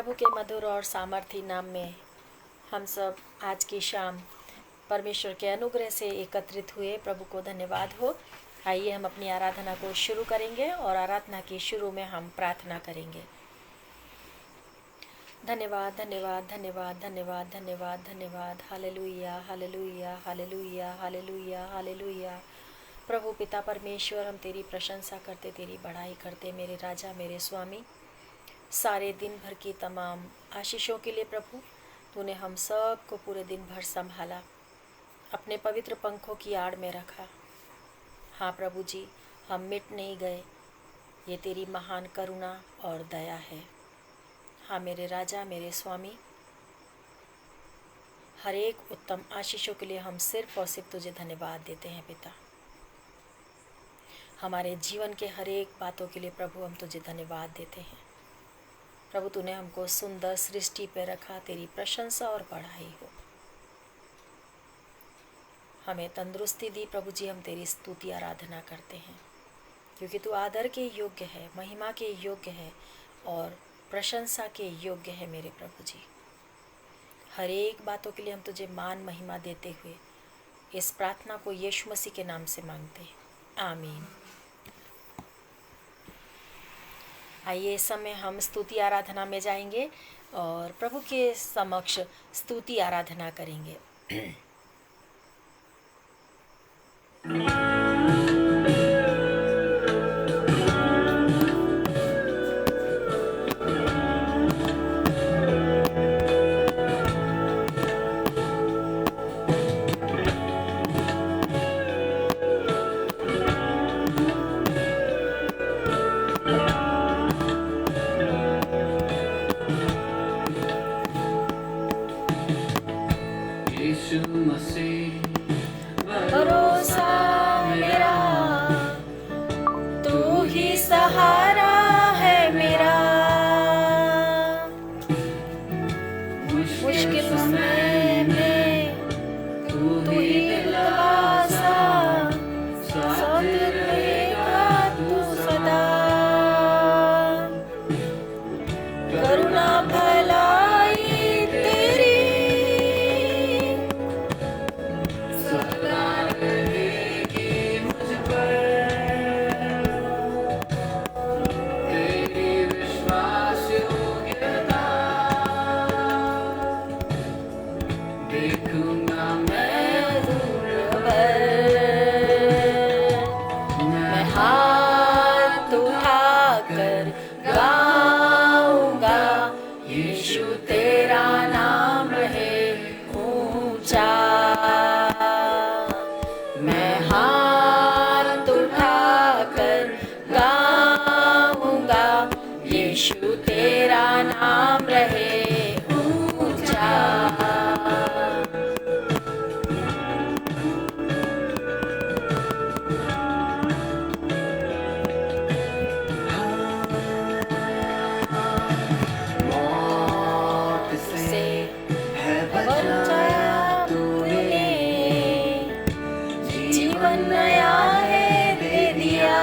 प्रभु के मधुर और सामर्थी नाम में हम सब आज की शाम परमेश्वर के अनुग्रह से एकत्रित हुए। प्रभु को धन्यवाद हो। आइए हम अपनी आराधना को शुरू करेंगे और आराधना की शुरू में हम प्रार्थना करेंगे। धन्यवाद धन्यवाद धन्यवाद धन्यवाद धन्यवाद धन्यवाद। Hallelujah hallelujah hallelujah hallelujah hallelujah. प्रभु पिता परमेश्वर, हम तेरी प्रशंसा करते, तेरी बढ़ाई करते, मेरे राजा मेरे स्वामी। सारे दिन भर की तमाम आशीषों के लिए प्रभु तूने हम सब को पूरे दिन भर संभाला, अपने पवित्र पंखों की आड़ में रखा। हाँ प्रभु जी, हम मिट नहीं गए, ये तेरी महान करुणा और दया है। हाँ मेरे राजा मेरे स्वामी, हर एक उत्तम आशीषों के लिए हम सिर्फ और सिर्फ तुझे धन्यवाद देते हैं पिता। हमारे जीवन के हर एक बातों के लिए प्रभु हम तुझे धन्यवाद देते हैं। प्रभु तूने हमको सुंदर सृष्टि पे रखा, तेरी प्रशंसा और बढ़ाई हो। हमें तंदुरुस्ती दी प्रभु जी, हम तेरी स्तुति आराधना करते हैं क्योंकि तू आदर के योग्य है, महिमा के योग्य है और प्रशंसा के योग्य है मेरे प्रभु जी। हर एक बातों के लिए हम तुझे मान महिमा देते हुए इस प्रार्थना को यीशु मसीह के नाम से मांगते हैं, आमीन। आइए इस समय हम स्तुति आराधना में जाएंगे और प्रभु के समक्ष स्तुति आराधना करेंगे। भरोसा मेरा तू ही सहारा है मेरा, मुश्किल समय में तू ही दिलवासा, साथ रहेगा तू सदा। करुणा भलाई तेरी नाम रहे ऊंचा। मौत से है बचाया तूने, जीवन नया है दे दिया।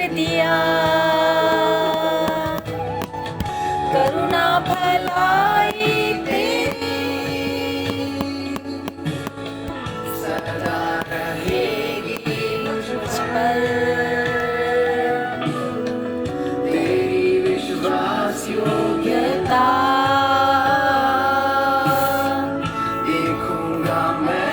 दिया करुणा भलाई तेरी सदा रहेगी मुझ पर, तेरी विश्वास योग्यता देखूंगा मैं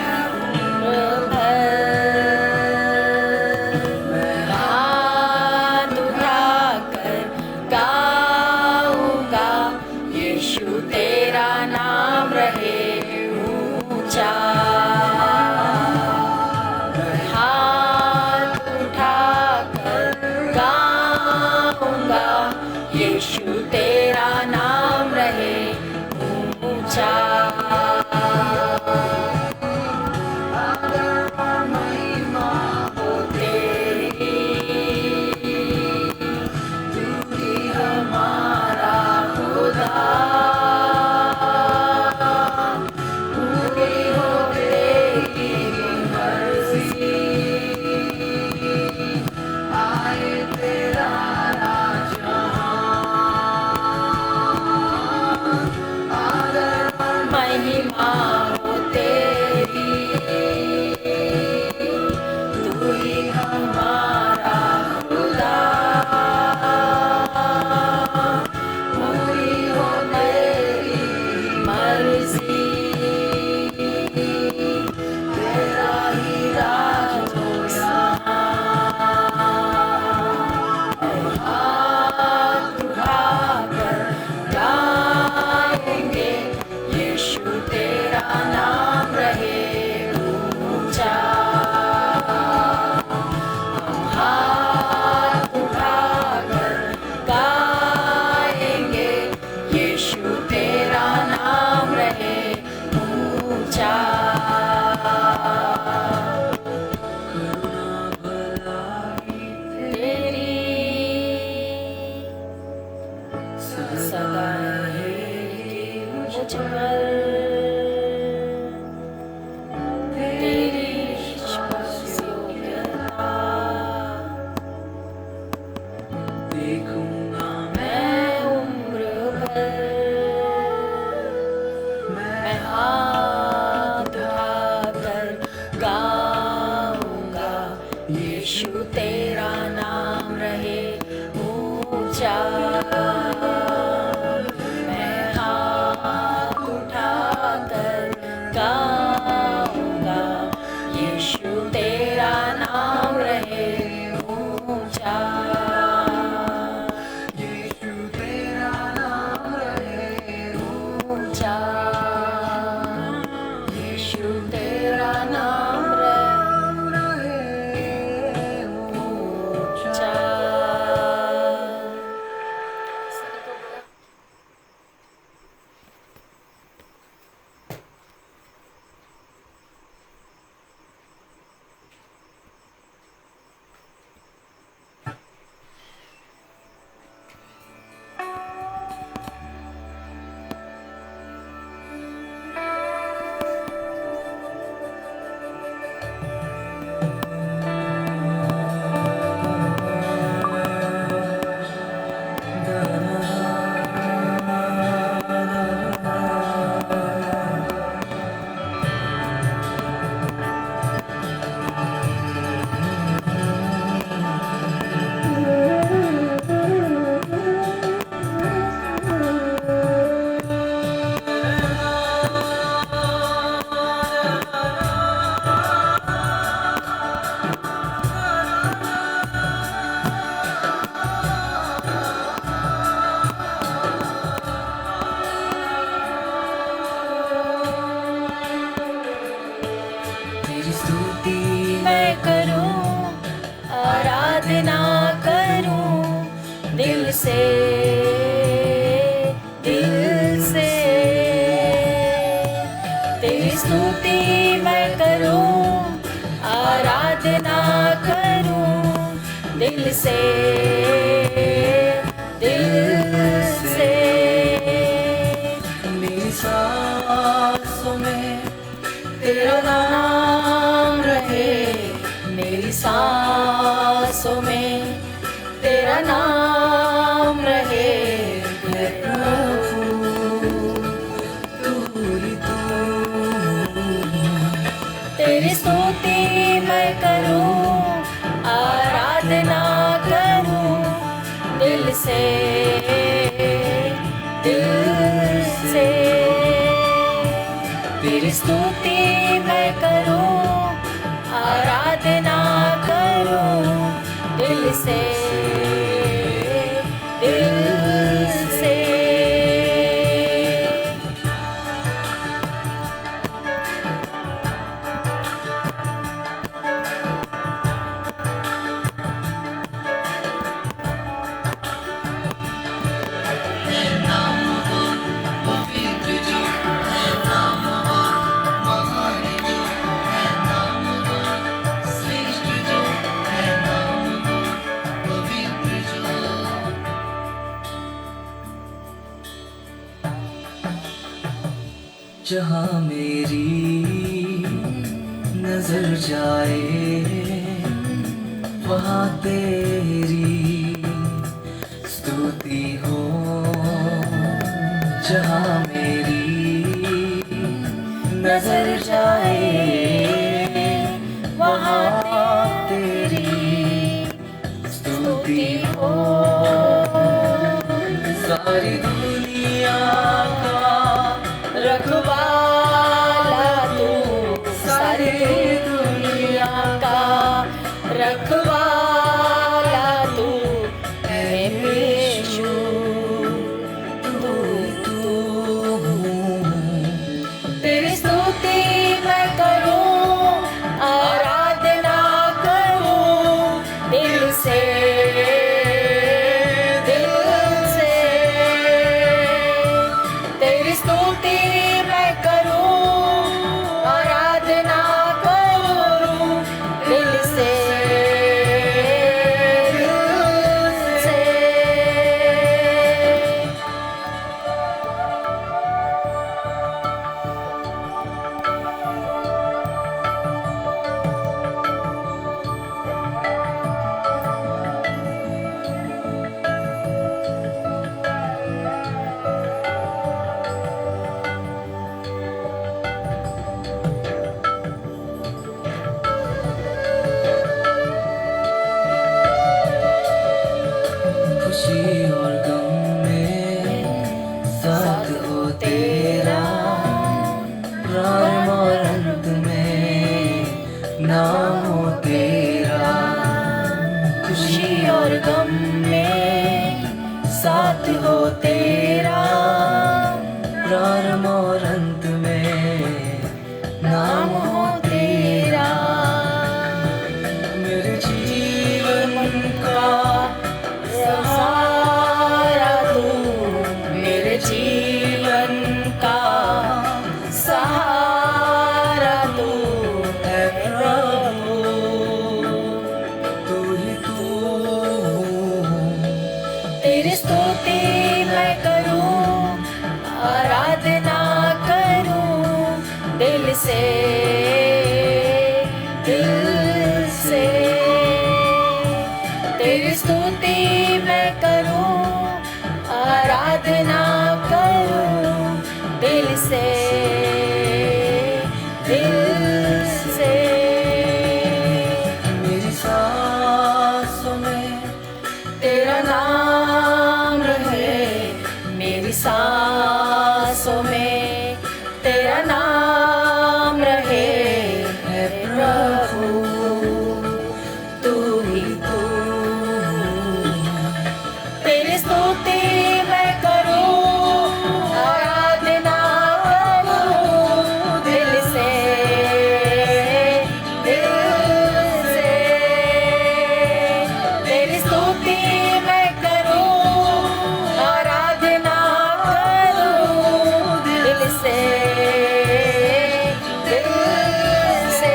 ऊंचा मैं हाथ उठाकर गाऊंगा, यीशु तेरा नाम रहे ऊंचा, यीशु तेरा नाम रहे ऊंचा, यीशु तेरा नाम रहे ऊंचा। सभी को बोला। तेरी स्तुति मैं करूं, आराधना करूं दिल से, दिल से। तेरी स्तुति मैं करूं, आराधना करूं दिल से, दिल से। मेरी सांसों में तेरा नाम रहे, मेरी सांसों में तेरा नाम रहे प्रभु। तू ही तू, तेरी स्तुति मैं करूं, आराधना करूं दिल से, दिल से। तेरी स्तुति मैं करूं, आराधना करूं दिल से, दिल से। जहाँ मेरी नजर जाए वहाँ तेरी स्तुति हो, जहाँ मेरी नजर जाए वहाँ तेरी स्तुति हो। सारी दुनिया का रखवाला तू, सारी दुनिया का रखवाला तू है यीशु। तेरी स्तुति मैं करूं, आराधना करूं दिल से, दिल से। खुशी और गम में साथ हो तेरा, प्रारंभ और अंत में नाम हो तेरा। मेरे जीवन का सहारा तू, मेरे जीवन का सहारा तू है प्रभु। तू ही तू, तेरी स्तुति मैं करूं, आराधना करूं दिल से, दिल से। तेरी स्तुति मैं करूं, आराधना करूं दिल से, दिल से। मेरी सांसों में तेरा नाम रहे, मेरी सांसों में तेरा नाम रहे है प्रभु। तू ही तू, तेरी स्तुति मैं करूं, आराधना करूं दिल से, दिल से। तेरी स्तुति मैं करूं, आराधना करूं दिल से, दिल से।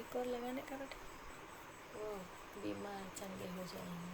एक और लगाने का बेटा, वो बीमार चंगे हो जाएंगे।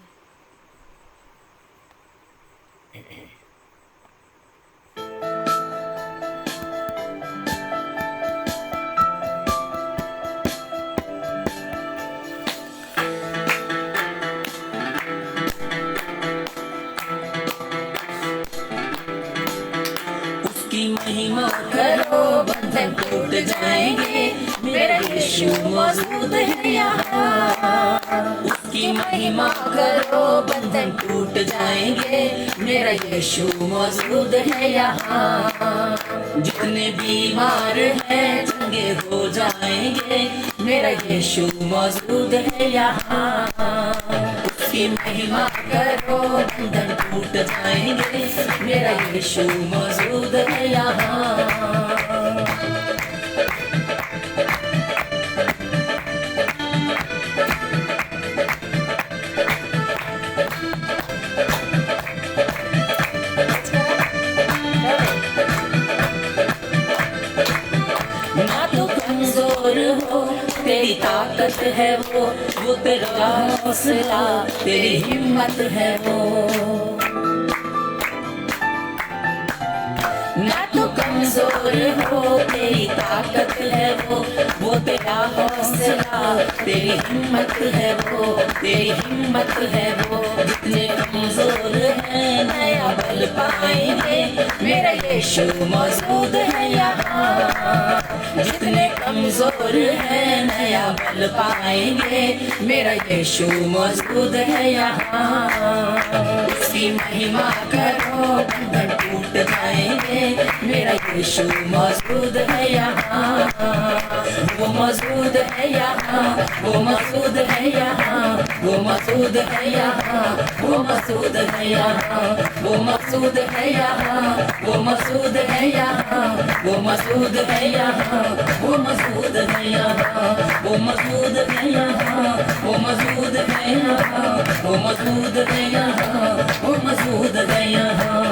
उसकी महिमा करो, बंधन टूट जाएंगे, मेरा यीशु मौजूद है यहाँ। उसकी महिमा करो, बंधन टूट जाएंगे, मेरा यीशु मौजूद है यहाँ। जितने बीमार हैं चंगे हो जाएंगे, मेरा यीशु मौजूद है यहाँ। उसकी महिमा करो, बंधन टूट जाएंगे, मेरा यीशु मौजूद है यहाँ। ना तो कमजोर हो, तेरी ताकत है वो तेरा हौसला, तेरी हिम्मत है वो। ना तो कमजोर हो, तेरी ताकत है वो तेरा हौसला, तेरी हिम्मत है वो, तेरी हिम्मत है वो। जितने कमजोर हैं नया बल पाएंगे, मेरा यीशु मौजूद है यहाँ। जितने कमजोर हैं नया बल पाएंगे, मेरा यीशु मौजूद है यहाँ। उसकी महिमा करो, बंधन टूट जाएंगे, मेरा यीशु मौजूद है यहाँ। वो मौजूद है यहाँ, वो मौजूद है यहाँ, वो मौजूद है यहाँ, वो मौजूद है यहाँ, वो मौजूद है यहाँ, वो मौजूद है यहाँ, वो मौजूद है यहाँ, वो मौजूद है यहाँ, वो मौजूद है यहाँ, वो मौजूद है यहाँ, वो मौजूद है यहाँ, वो मौजूद है यहाँ।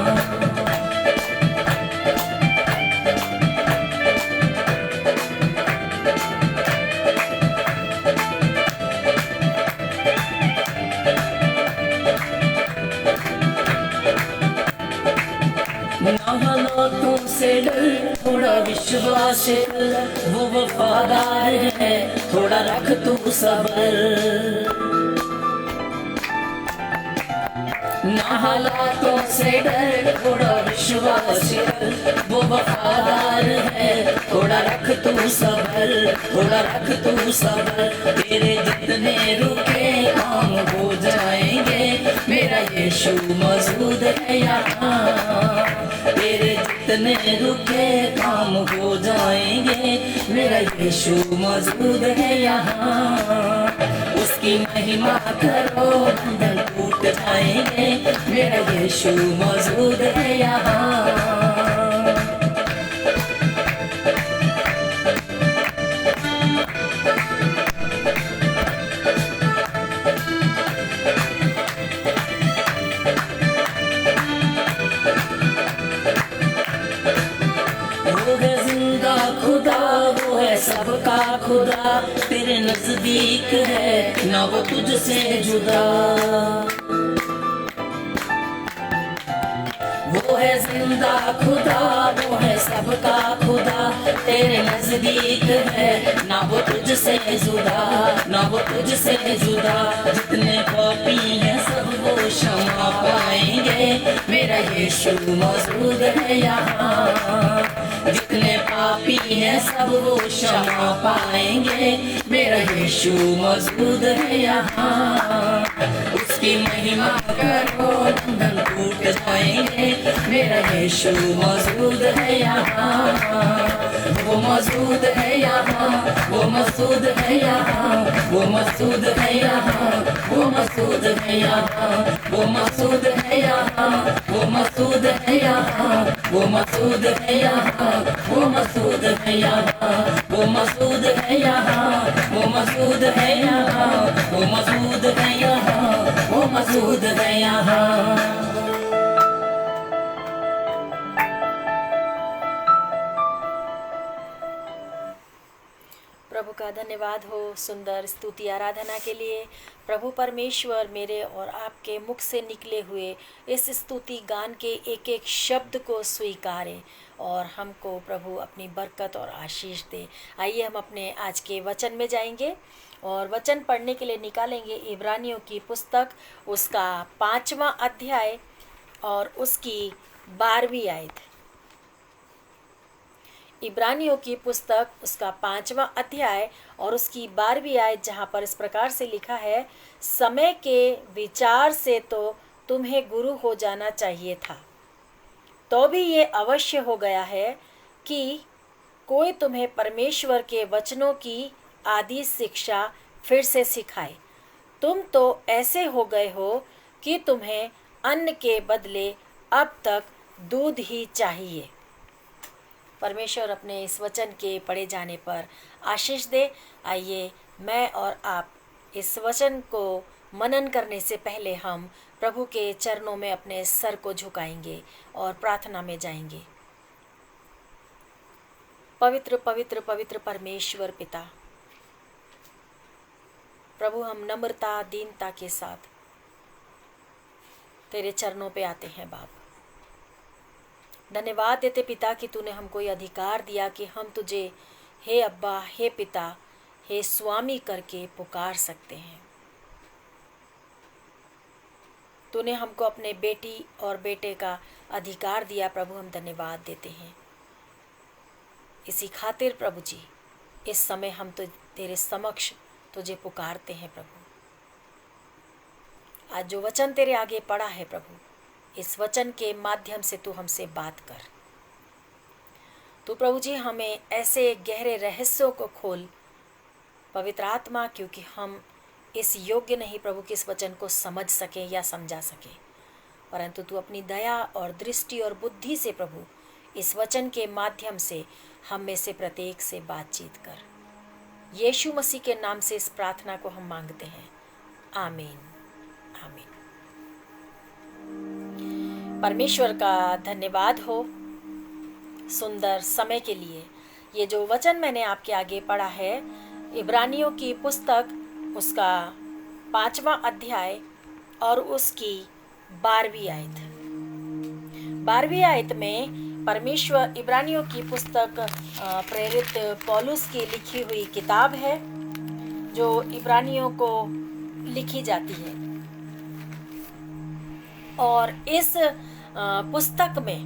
ना हालातों से डर, थोड़ा विश्वास कर, वो वफादार है, थोड़ा रख तू सबर। ना हालातों से डर, थोड़ा विश्वास कर, वो वफादार है, थोड़ा रख तू सबर, थोड़ा रख तू सबर। तेरे जितने रुके काम हो जाएंगे, मेरा यीशु मौजूद है यहाँ। तेरे जितने रुके काम हो जाएंगे, मेरा यीशु मौजूद है यहाँ। उसकी महिमा करो बंधन टूट जाएंगे, मेरा यीशु मौजूद है यहाँ। वो है जिंदा खुदा, वो है सबका खुदा, तेरे नजदीक है ना वो तुझसे जुदा। वो है जिंदा खुदा, वो है सबका खुदा, तेरे नजदीक है ना वो तुझसे जुदा, ना वो तुझसे जुदा। जितने पापी हैं सब वो क्षमा पाएंगे, मेरा यीशु मौजूद है यहाँ। जितने पापी हैं सब वो क्षमा पाएंगे, मेरा यीशु मौजूद है यहाँ। उसकी महिमा करो बंधन टूट जाएंगे, मेरा यीशु मौजूद है यहाँ। वो मौजूद है यहाँ, वो मौजूद है यहाँ, वो मौजूद है यहाँ, वो मौजूद है यहाँ, वो मौजूद है यहाँ, वो मौजूद है यहाँ, वो मौजूद है यहाँ, वो मौजूद है यहाँ, वो मौजूद है यहाँ, वो मौजूद है यहाँ, वो मौजूद है यहाँ, वो मौजूद है यहाँ। प्रभु का धन्यवाद हो सुंदर स्तुति आराधना के लिए। प्रभु परमेश्वर मेरे और आपके मुख से निकले हुए इस स्तुति गान के एक एक शब्द को स्वीकारे और हमको प्रभु अपनी बरकत और आशीष दे। आइए हम अपने आज के वचन में जाएंगे और वचन पढ़ने के लिए निकालेंगे इब्रानियों की पुस्तक, उसका 5वां अध्याय और उसकी 12वीं आयत। इब्रानियों की पुस्तक उसका 5वां अध्याय और उसकी 12वीं आयत, जहाँ पर इस प्रकार से लिखा है, समय के विचार से तो तुम्हें गुरु हो जाना चाहिए था, तो भी ये अवश्य हो गया है कि कोई तुम्हें परमेश्वर के वचनों की आदि शिक्षा फिर से सिखाए। तुम तो ऐसे हो गए हो कि तुम्हें अन्न के बदले अब तक दूध ही चाहिए। परमेश्वर अपने इस वचन के पढ़े जाने पर आशीष दे। आइए मैं और आप इस वचन को मनन करने से पहले हम प्रभु के चरणों में अपने सर को झुकाएंगे और प्रार्थना में जाएंगे। पवित्र पवित्र पवित्र परमेश्वर पिता, प्रभु हम नम्रता दीनता के साथ तेरे चरणों पे आते हैं बाप। धन्यवाद देते पिता कि तूने हमको ये अधिकार दिया कि हम तुझे हे अब्बा, हे पिता, हे स्वामी करके पुकार सकते हैं। तूने हमको अपने बेटी और बेटे का अधिकार दिया प्रभु, हम धन्यवाद देते हैं। इसी खातिर प्रभु जी इस समय हम तो तेरे समक्ष तुझे पुकारते हैं प्रभु। आज जो वचन तेरे आगे पड़ा है प्रभु, इस वचन के माध्यम से तू हमसे बात कर। तू प्रभु जी हमें ऐसे गहरे रहस्यों को खोल पवित्र आत्मा, क्योंकि हम इस योग्य नहीं प्रभु कि इस वचन को समझ सके या समझा सके, परंतु तू अपनी दया और दृष्टि और बुद्धि से प्रभु इस वचन के माध्यम से हम में से प्रत्येक से बातचीत कर। यीशु मसीह के नाम से इस प्रार्थना को हम मांगते हैं, आमीन आमीन। परमेश्वर का धन्यवाद हो सुंदर समय के लिए। ये जो वचन मैंने आपके आगे पढ़ा है इब्रानियों की पुस्तक उसका 5वां अध्याय और उसकी 12वीं आयत। 12वीं आयत में परमेश्वर, इब्रानियों की पुस्तक प्रेरित पौलुस की लिखी हुई किताब है जो इब्रानियों को लिखी जाती है, और इस पुस्तक में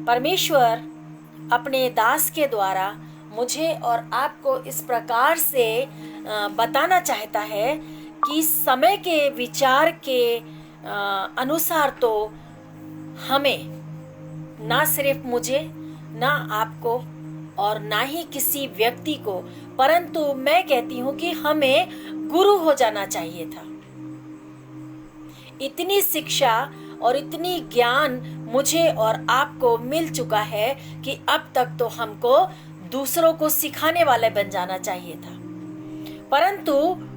परमेश्वर अपने दास के द्वारा मुझे और आपको इस प्रकार से बताना चाहता है कि समय के विचार के अनुसार तो हमें ना सिर्फ मुझे, ना आपको और ना ही किसी व्यक्ति को, परंतु मैं कहती हूँ कि हमें गुरु हो जाना चाहिए था। इतनी शिक्षा और इतनी ज्ञान मुझे और आपको मिल चुका है कि अब तक तो हमको दूसरों को सिखाने वाले बन जाना चाहिए था। परंतु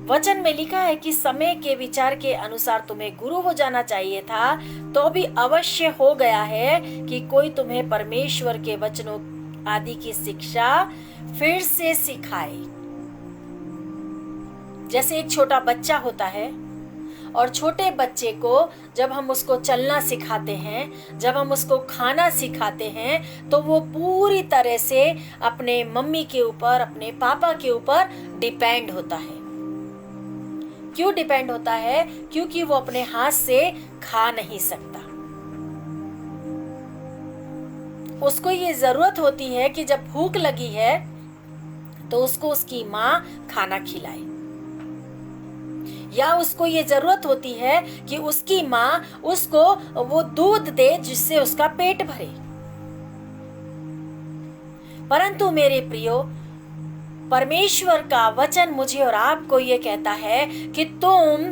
वचन में लिखा है कि समय के विचार के अनुसार तुम्हें गुरु हो जाना चाहिए था, तो भी अवश्य हो गया है कि कोई तुम्हें परमेश्वर के वचनों आदि की शिक्षा फिर से सिखाए। जैसे एक छोटा बच्चा होता है और छोटे बच्चे को जब हम उसको चलना सिखाते हैं, जब हम उसको खाना सिखाते हैं, तो वो पूरी तरह से अपने मम्मी के ऊपर, अपने पापा के ऊपर डिपेंड होता है। क्यों डिपेंड होता है? क्योंकि वो अपने हाथ से खा नहीं सकता। उसको ये जरूरत होती है कि जब भूख लगी है तो उसको उसकी माँ खाना खिलाए, या उसको ये जरूरत होती है कि उसकी माँ उसको वो दूध दे जिससे उसका पेट भरे। परंतु मेरे प्रियो, परमेश्वर का वचन मुझे और आपको ये कहता है कि तुम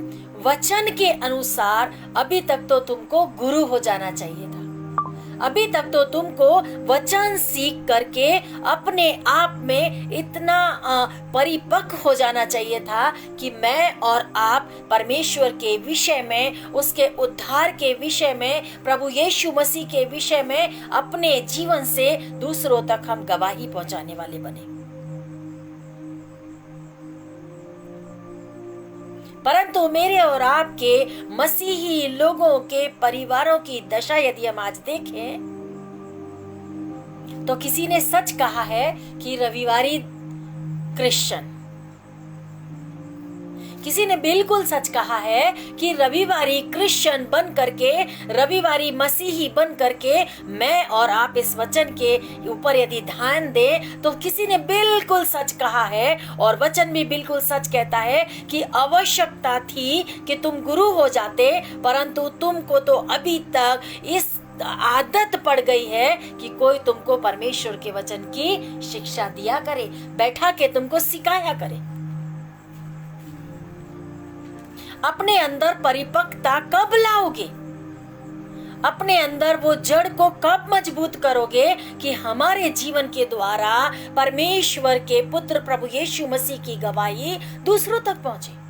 वचन के अनुसार अभी तक तो तुमको गुरु हो जाना चाहिए था। अभी तक तो तुमको वचन सीख करके अपने आप में इतना परिपक्व हो जाना चाहिए था कि मैं और आप परमेश्वर के विषय में, उसके उद्धार के विषय में, प्रभु यीशु मसीह के विषय में अपने जीवन से दूसरों तक हम गवाही पहुंचाने वाले बने। परंतु मेरे और आपके मसीही लोगों के परिवारों की दशा यदि हम आज देखें, तो किसी ने सच कहा है कि रविवारी क्रिश्चियन, किसी ने बिल्कुल सच कहा है कि रविवारी क्रिश्चियन बन करके, रविवारी मसीही बन करके मैं और आप इस वचन के ऊपर यदि ध्यान दें, तो किसी ने बिल्कुल सच कहा है और वचन भी बिल्कुल सच कहता है कि आवश्यकता थी कि तुम गुरु हो जाते, परंतु तुमको तो अभी तक इस आदत पड़ गई है कि कोई तुमको परमेश्वर के वचन की शिक्षा दिया करे, बैठा के तुमको सिखाया करे। अपने अंदर परिपक्वता कब लाओगे? अपने अंदर वो जड़ को कब मजबूत करोगे कि हमारे जीवन के द्वारा परमेश्वर के पुत्र प्रभु यीशु मसीह की गवाही दूसरों तक पहुंचे?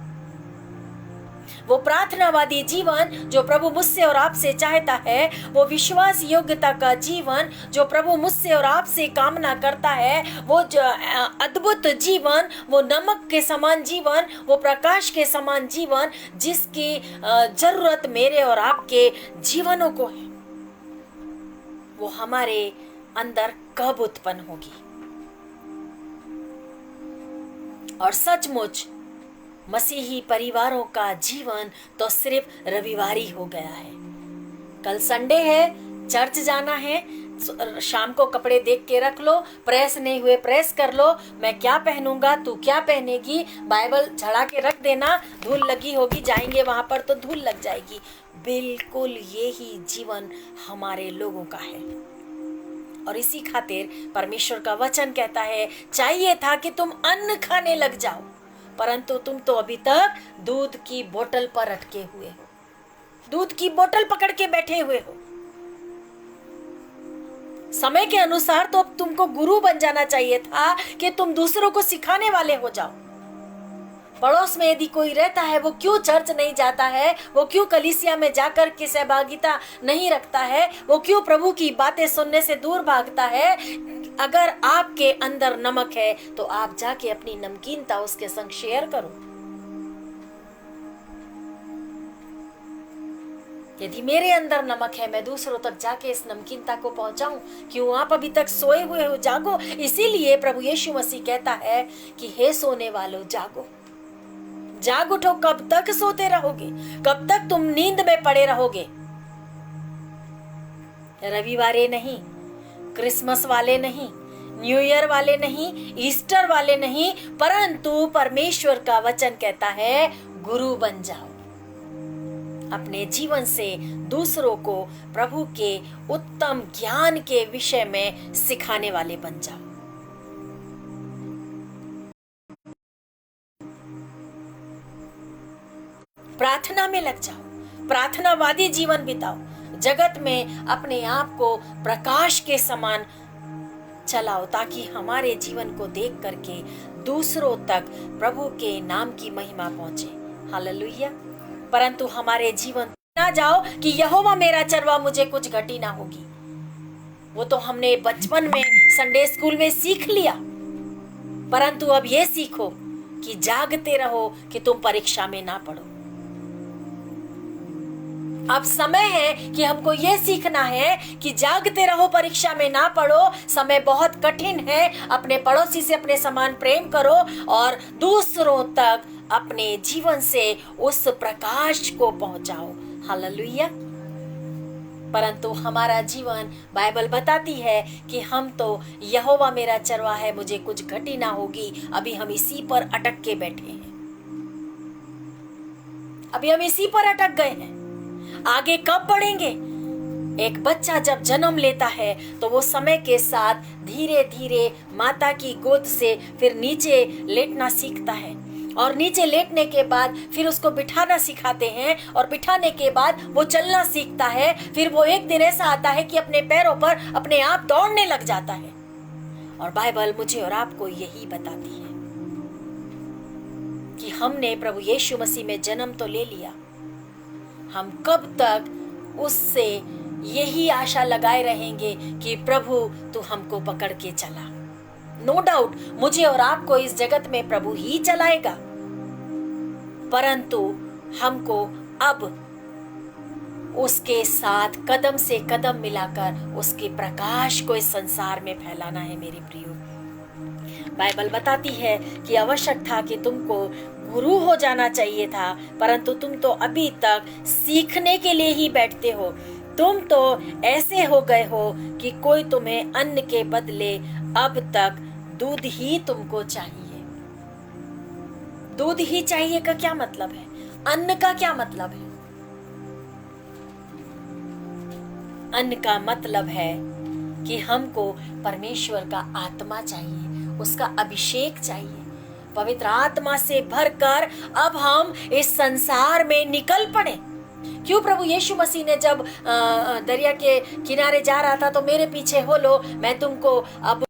वो प्रार्थनावादी जीवन जो प्रभु मुझसे और आपसे चाहता है, वो विश्वास योग्यता का जीवन जो प्रभु मुझसे और आपसे कामना करता है, वो अद्भुत जीवन, वो नमक के समान जीवन, वो प्रकाश के समान जीवन जिसकी जरूरत मेरे और आपके जीवनों को है, वो हमारे अंदर कब उत्पन्न होगी? और सचमुच मसीही परिवारों का जीवन तो सिर्फ रविवारी हो गया है। कल संडे है, चर्च जाना है, शाम को कपड़े देख के रख लो, प्रेस नहीं हुए प्रेस कर लो, मैं क्या पहनूंगा, तू क्या पहनेगी, बाइबल झड़ा के रख देना, धूल लगी होगी, जाएंगे वहां पर तो धूल लग जाएगी। बिल्कुल यही जीवन हमारे लोगों का है। और इसी खातिर परमेश्वर का वचन कहता है, चाहिए था कि तुम अन्न खाने लग जाओ, परंतु तुम तो अभी तक दूध की बोतल पर अटके हुए हो, दूध की बोतल पकड़ के बैठे हुए हो। समय के अनुसार तो अब तुमको गुरु बन जाना चाहिए था कि तुम दूसरों को सिखाने वाले हो जाओ। पड़ोस में यदि कोई रहता है, वो क्यों चर्च नहीं जाता है, वो क्यों कलीसिया में जाकर के सहभागिता नहीं रखता है, वो क्यों प्रभु की बातें सुनने से दूर भागता है? अगर आपके अंदर नमक है तो आप जाके अपनी नमकीनता उसके संग शेयर करो। यदि मेरे अंदर नमक है, मैं दूसरों तक जाके इस नमकीनता को पहुंचाऊं। क्यों आप अभी तक सोए हुए हो? जागो। इसीलिए प्रभु यीशु मसीह कहता है कि हे सोने वालों जागो, जाग उठो। कब तक सोते रहोगे? कब तक तुम नींद में पड़े रहोगे? रविवारे नहीं, क्रिसमस वाले नहीं, न्यू ईयर वाले नहीं, ईस्टर वाले नहीं, परंतु परमेश्वर का वचन कहता है गुरु बन जाओ। अपने जीवन से दूसरों को प्रभु के उत्तम ज्ञान के विषय में सिखाने वाले बन जाओ। प्रार्थना में लग जाओ, प्रार्थनावादी जीवन बिताओ, जगत में अपने आप को प्रकाश के समान चलाओ, ताकि हमारे जीवन को देख करके दूसरों तक प्रभु के नाम की महिमा पहुंचे। हालेलुया। परंतु हमारे जीवन ना जाओ कि यहोवा मेरा चरवा, मुझे कुछ घटी ना होगी। वो तो हमने बचपन में संडे स्कूल में सीख लिया, परंतु अब ये सीखो कि जागते रहो कि तुम परीक्षा में ना पड़ो। अब समय है कि हमको ये सीखना है कि जागते रहो, परीक्षा में ना पड़ो। समय बहुत कठिन है। अपने पड़ोसी से अपने समान प्रेम करो और दूसरों तक अपने जीवन से उस प्रकाश को पहुंचाओ। हालेलुया। परंतु हमारा जीवन, बाइबल बताती है कि हम तो यहोवा मेरा चरवा है, मुझे कुछ घटी ना होगी। अभी हम इसी पर अटक के बैठे हैं, अभी हम इसी पर अटक गए हैं। आगे कब बढ़ेंगे? एक बच्चा जब जन्म लेता है तो वो समय के साथ धीरे धीरे माता की गोद से फिर नीचे लेटना सीखता है, और नीचे लेटने के बाद फिर उसको बिठाना सिखाते हैं, और बिठाने के बाद वो चलना सीखता है। फिर वो एक दिन ऐसा आता है कि अपने पैरों पर अपने आप दौड़ने लग जाता है। और बाइबल मुझे और आपको यही बताती है कि हमने प्रभु यीशु मसीह में जन्म तो ले लिया, हम कब तक उससे यही आशा लगाए रहेंगे कि प्रभु तू हमको पकड़ के चला। नो डाउट मुझे और आपको इस जगत में प्रभु ही चलाएगा, परंतु हमको अब उसके साथ कदम से कदम मिलाकर उसके प्रकाश को इस संसार में फैलाना है। मेरे प्रियो, बाइबल बताती है कि आवश्यक था कि तुमको गुरु हो जाना चाहिए था, परंतु तुम तो अभी तक सीखने के लिए ही बैठते हो। तुम तो ऐसे हो गए हो कि कोई तुम्हें अन्न के बदले अब तक दूध ही तुमको चाहिए। दूध ही चाहिए का क्या मतलब है? अन्न का क्या मतलब है? अन्न का मतलब है कि हमको परमेश्वर का आत्मा चाहिए, उसका अभिषेक चाहिए, पवित्र आत्मा से भरकर अब हम इस संसार में निकल पड़े। क्यों प्रभु यीशु मसीह ने जब दरिया के किनारे जा रहा था तो मेरे पीछे हो लो, मैं तुमको अब